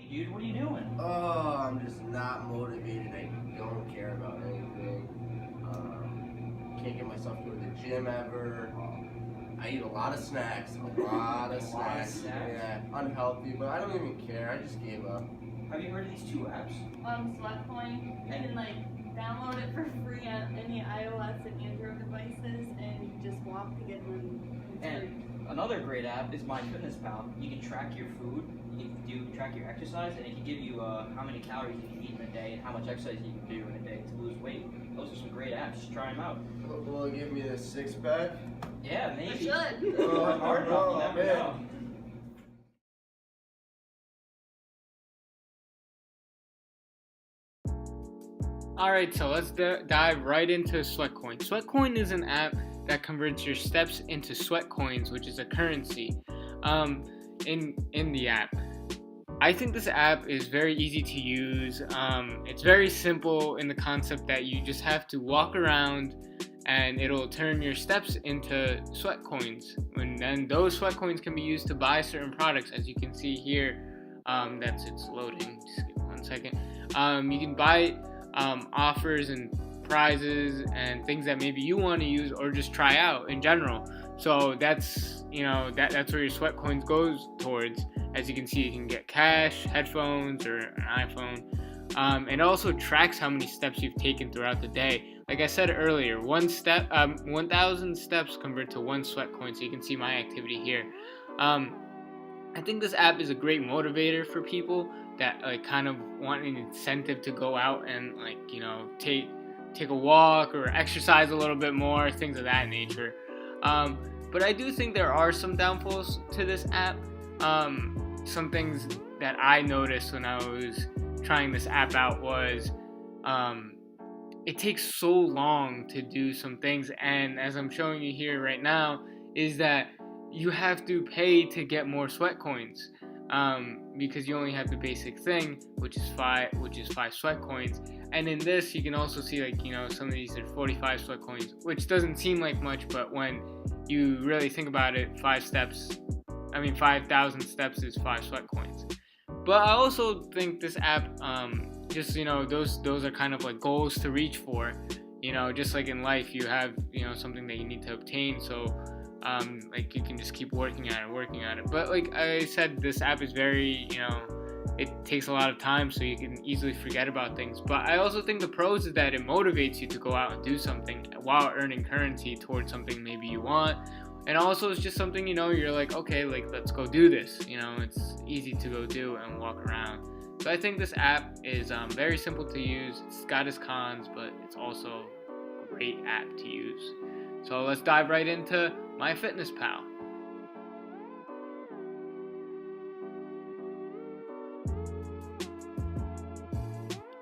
dude. What are you doing? Oh, I'm just not motivated. I don't care about anything. Can't get myself to go to the gym ever. I eat a lot of snacks. A lot of snacks. Yeah, unhealthy, but I don't even care. I just gave up. Have you heard of these two apps? Sweatcoin. You can download it for free on any iOS and Android devices, and you just walk to get money. And another great app is MyFitnessPal. You can track your food, you can track your exercise, and it can give you how many calories you can eat in a day and how much exercise you can do in a day to lose weight. Those are some great apps. Just try them out. Will it give me a six-pack? Yeah, maybe. It should. Work hard enough, you never know. Alright, so let's dive right into Sweatcoin. Sweatcoin is an app that converts your steps into sweat coins, which is a currency in the app. I think this app is very easy to use. It's very simple in the concept that you just have to walk around and it'll turn your steps into sweat coins. And then those sweat coins can be used to buy certain products, as you can see here. It's loading. Just give 1 second. You can buy offers and prizes and things that maybe you want to use or just try out in general. So that's that's where your sweat coins goes towards. As you can see, you can get cash, headphones, or an iPhone. It also tracks how many steps you've taken throughout the day. Like I said earlier, 1,000 steps convert to 1 sweat coin. So you can see my activity here. I think this app is a great motivator for people that kind of want an incentive to go out and take a walk or exercise a little bit more, things of that nature. But I do think there are some downfalls to this app. Some things that I noticed when I was trying this app out was it takes so long to do some things, and as I'm showing you here right now, is that you have to pay to get more sweat coins. Because you only have the basic thing, which is five sweat coins. And in this, you can also see some of these are 45 sweat coins, which doesn't seem like much, but when you really think about it, 5,000 steps is 5 sweat coins. But I also think this app, those are kind of like goals to reach for. Just like in life, you have something that you need to obtain. So you can just keep working at it. But like I said, this app is very, it takes a lot of time, so you can easily forget about things. But I also think the pros is that it motivates you to go out and do something while earning currency towards something maybe you want. And also it's just something, you're like, okay, let's go do this. It's easy to go do and walk around. So I think this app is very simple to use. It's got its cons, but it's also a great app to use. So let's dive right into MyFitnessPal.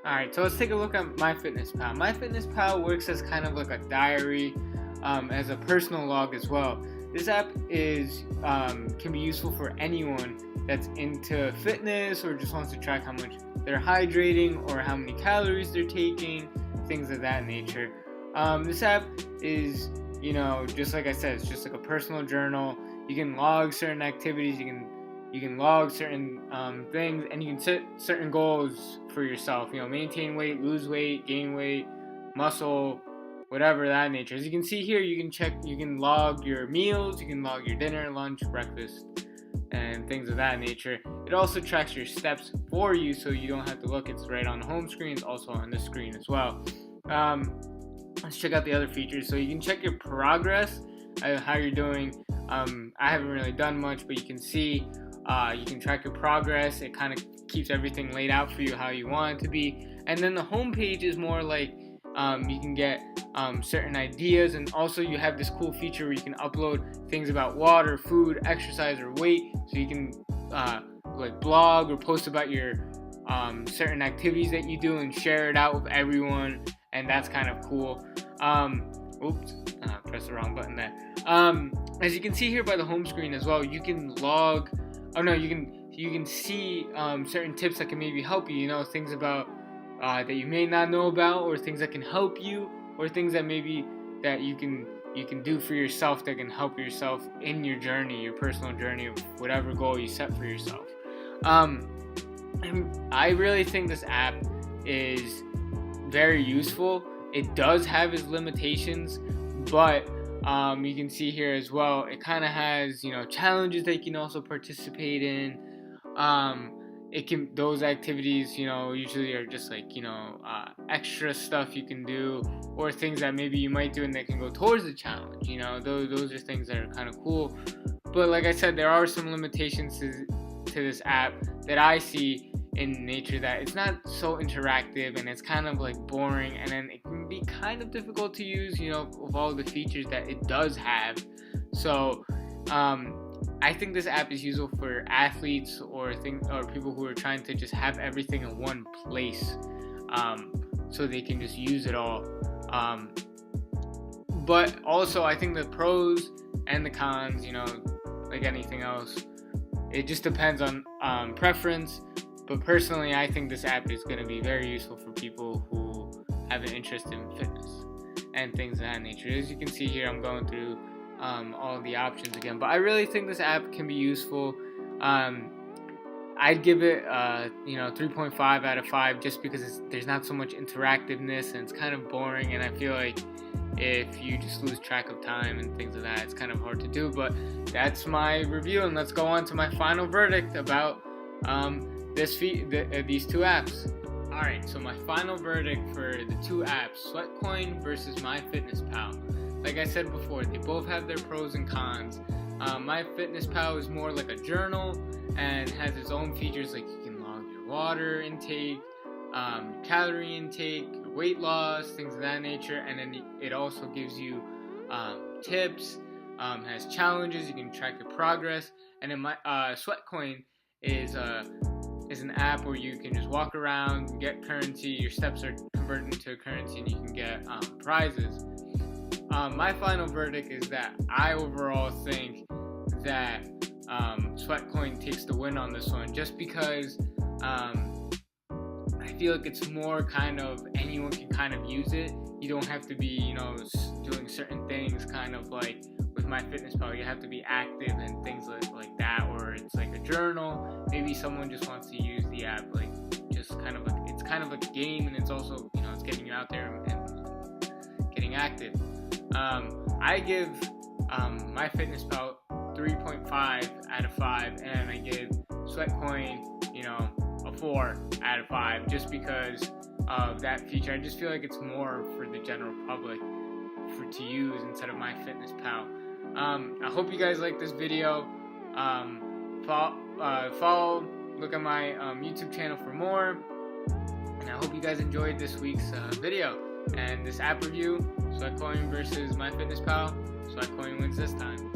Alright, so let's take a look at MyFitnessPal. MyFitnessPal works as kind of like a diary, as a personal log as well. This app can be useful for anyone that's into fitness or just wants to track how much they're hydrating or how many calories they're taking, things of that nature. This app is, just like I said, it's just like a personal journal. You can log certain activities, you can log certain things, and you can set certain goals for yourself. Maintain weight, lose weight, gain weight, muscle, whatever that nature. As you can see here, you can log your meals, you can log your dinner, lunch, breakfast, and things of that nature. It also tracks your steps for you, so you don't have to look. It's right on the home screen. It's also on the screen as well. Let's check out the other features. So you can check your progress, how you're doing. I haven't really done much, but you can see, you can track your progress. It kind of keeps everything laid out for you how you want it to be. And then the home page is more like you can get certain ideas, and also you have this cool feature where you can upload things about water, food, exercise, or weight. So you can blog or post about your certain activities that you do and share it out with everyone, and that's kind of cool. Press the wrong button there. As you can see here by the home screen as well, you can log. You can see certain tips that can maybe help you. Things about that you may not know about, or things that can help you, or things that maybe that you can do for yourself that can help yourself in your journey, your personal journey of whatever goal you set for yourself. I really think this app is very useful. It does have its limitations, but you can see here as well, it kind of has, challenges that you can also participate in. Those activities, usually are just like, extra stuff you can do, or things that maybe you might do and they can go towards the challenge. Those are things that are kind of cool. But like I said, there are some limitations to this app that I see in nature, that it's not so interactive and it's kind of like boring, and then it can be kind of difficult to use, with all the features that it does have. So I think this app is useful for athletes or people who are trying to just have everything in one place, so they can just use it all. But also, I think the pros and the cons, like anything else, it just depends on preference. But personally, I think this app is going to be very useful for people who have an interest in fitness and things of that nature. As you can see here, I'm going through all the options again, but I really think this app can be useful. I'd give it 3.5 out of 5, just because there's not so much interactiveness and it's kind of boring, and I feel like if you just lose track of time and things of that, it's kind of hard to do. But that's my review, and let's go on to my final verdict about these two apps. Alright, so my final verdict for the two apps, Sweatcoin versus MyFitnessPal. Like I said before, they both have their pros and cons. MyFitnessPal is more like a journal and has its own features, like you can log your water intake, calorie intake, your weight loss, things of that nature, and then it also gives you tips, has challenges, you can track your progress. And then Sweatcoin is an app where you can just walk around, get currency, your steps are converted into currency, and you can get prizes. My final verdict is that I overall think that Sweatcoin takes the win on this one, just because I feel like it's more kind of anyone can kind of use it. You don't have to be, doing certain things, kind of like with MyFitnessPal, you have to be active and things like that, or it's like a journal. Maybe someone just wants to use the app, like just it's kind of like a game, and it's also, it's getting you out there and getting active. I give MyFitnessPal 3.5 out of 5, and I give Sweatcoin, a 4 out of 5, just because of that feature. I just feel like it's more for the general public to use instead of MyFitnessPal. I hope you guys like this video. Follow, look at my YouTube channel for more, and I hope you guys enjoyed this week's video and this app review, Sweatcoin versus MyFitnessPal. Sweatcoin wins this time.